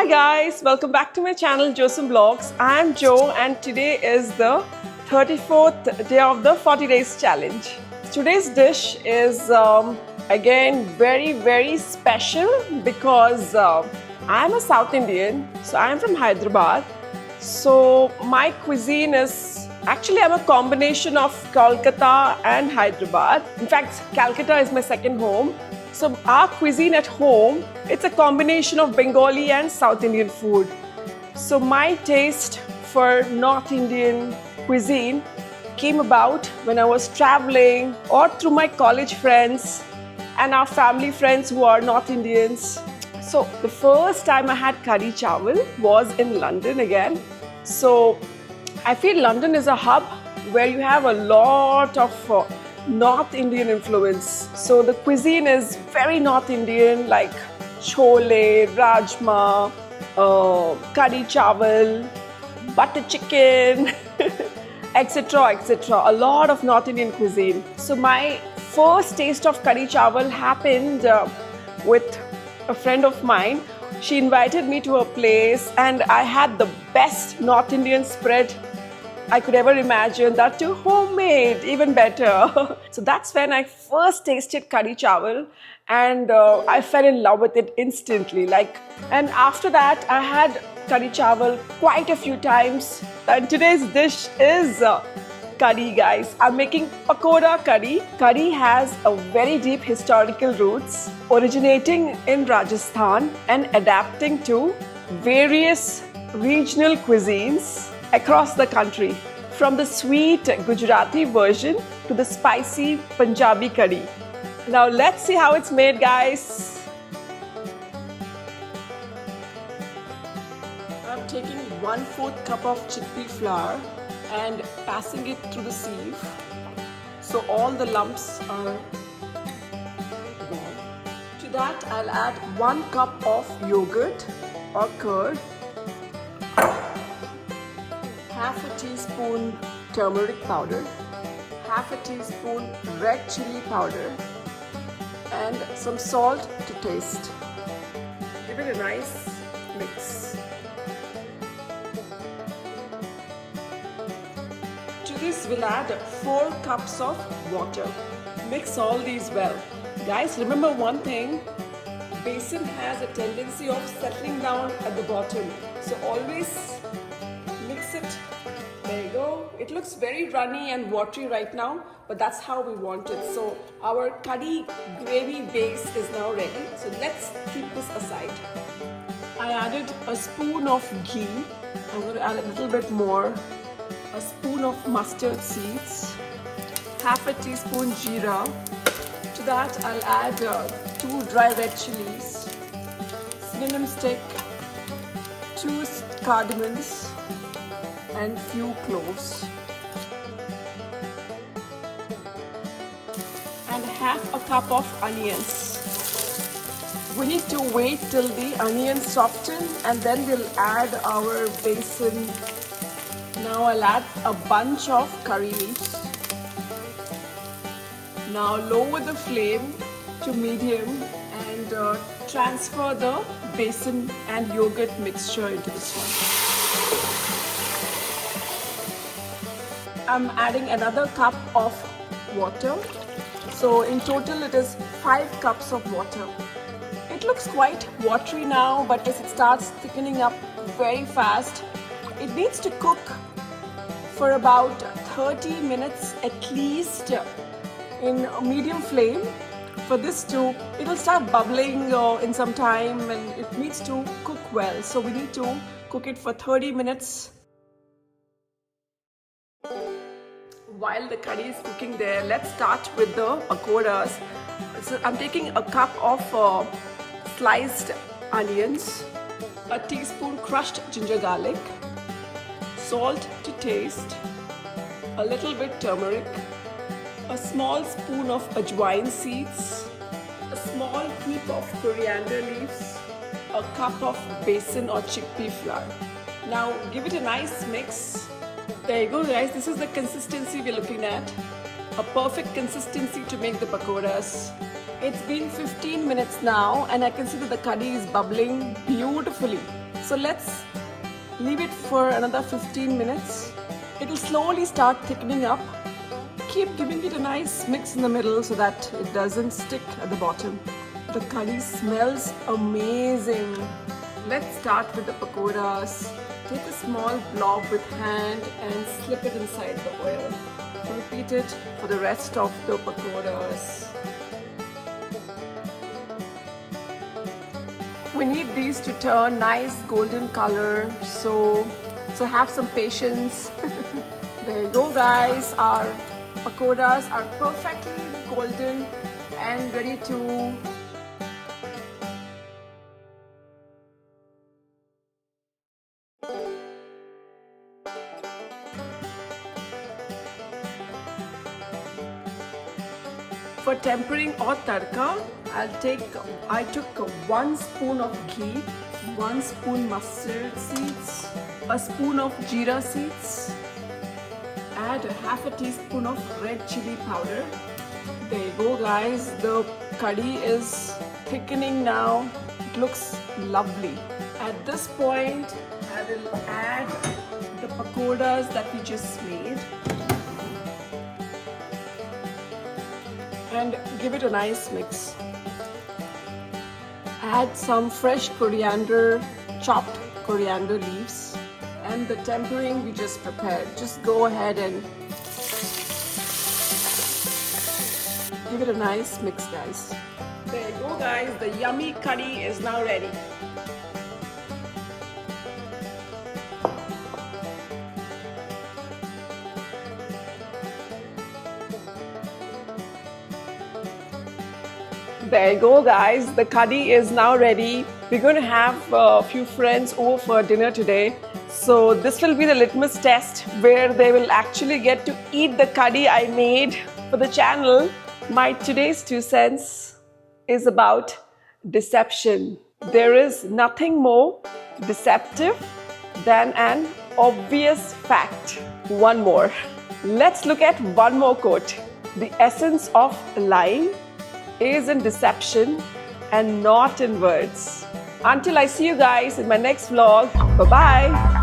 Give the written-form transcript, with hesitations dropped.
Hi guys, welcome back to my channel JoSum Vlogs. I am Jo and today is the 34th day of the 40 days challenge. Today's dish is again very special because I am a South Indian, so I am from Hyderabad. So my cuisine is actually I'm a combination of Kolkata and Hyderabad. In fact, Calcutta is my second home. So our cuisine at home, it's a combination of Bengali and South Indian food. So my taste for North Indian cuisine came about when I was traveling or through my college friends and our family friends who are North Indians. So the first time I had curry chawal was in London again. So I feel London is a hub where you have a lot of North Indian influence. So the cuisine is very North Indian, like chole, rajma, curry chawal, butter chicken, etc. A lot of North Indian cuisine. So my first taste of curry chawal happened with a friend of mine. She invited me to her place and I had the best North Indian spread I could ever imagine, that too homemade, even better. So that's when I first tasted curry chawal and I fell in love with it instantly. And after that I had curry chawal quite a few times. And today's dish is curry, guys. I'm making Pakora Curry. Curry has a very deep historical roots, originating in Rajasthan and adapting to various regional cuisines across the country, from the sweet Gujarati version to the spicy Punjabi curry. Now let's see how it's made, guys. I'm taking 1/4 cup of chickpea flour and passing it through the sieve so all the lumps are gone. To that I'll add 1 cup of yogurt or curd, half a teaspoon turmeric powder, half a teaspoon red chili powder, and some salt to taste. Give it a nice mix. To this we'll add 4 cups of water. Mix all these well. Guys, remember one thing, Besan has a tendency of settling down at the bottom. So always mix it. There you go. It looks very runny and watery right now, but that's how we want it. So our curry gravy base is now ready. So let's keep this aside. I added a spoon of ghee. I'm going to add a little bit more. A spoon of mustard seeds. Half a teaspoon jeera. To that I'll add 2 dry red chilies, cinnamon stick, 2 cardamoms, and few cloves, and half a cup of onions. We need to wait till the onions soften and then we'll add our besan. Now I'll add a bunch of curry leaves. Now lower the flame to medium and transfer the besan and yogurt mixture into this one. I'm adding another cup of water. So in total it is 5 cups of water. It looks quite watery now, but as it starts thickening up very fast, it needs to cook for about 30 minutes at least in a medium flame. For this to, it'll start bubbling in some time and it needs to cook well. So we need to cook it for 30 minutes. While the curry is cooking there, let's start with the pakoras. So I'm taking a cup of sliced onions, a teaspoon crushed ginger garlic, salt to taste, a little bit turmeric, a small spoon of ajwain seeds, a small heap of coriander leaves, a cup of besan or chickpea flour. Now give it a nice mix. There you go, guys. This is the consistency we're looking at. A perfect consistency to make the pakoras. It's been 15 minutes now and I can see that the curry is bubbling beautifully. So let's leave it for another 15 minutes. It will slowly start thickening up. Keep giving it a nice mix in the middle so that it doesn't stick at the bottom. The curry smells amazing. Let's start with the pakoras. Take a small blob with hand and slip it inside the oil. Repeat it for the rest of the pakoras. We need these to turn nice golden color, so have some patience. There you go, guys. Our pakoras are perfectly golden and ready to for tempering or tadka. I took 1 spoon of ghee, 1 spoon mustard seeds, a spoon of jeera seeds, add half a teaspoon of red chili powder. There you go, guys. The curry is thickening now. It looks lovely. At this point, I will add the pakoras that we just made and give it a nice mix. Add some fresh coriander, chopped coriander leaves, and the tempering we just prepared. Just go ahead and give it a nice mix, guys. There you go, guys. The yummy curry is now ready. There you go, guys. The curry is now ready. We're going to have a few friends over for dinner today. So this will be the litmus test where they will actually get to eat the curry I made for the channel. My today's 2 cents is about deception. There is nothing more deceptive than an obvious fact. One more. Let's look at one more quote. The essence of lying is in deception and not in words. Until I see you guys in my next vlog, bye-bye.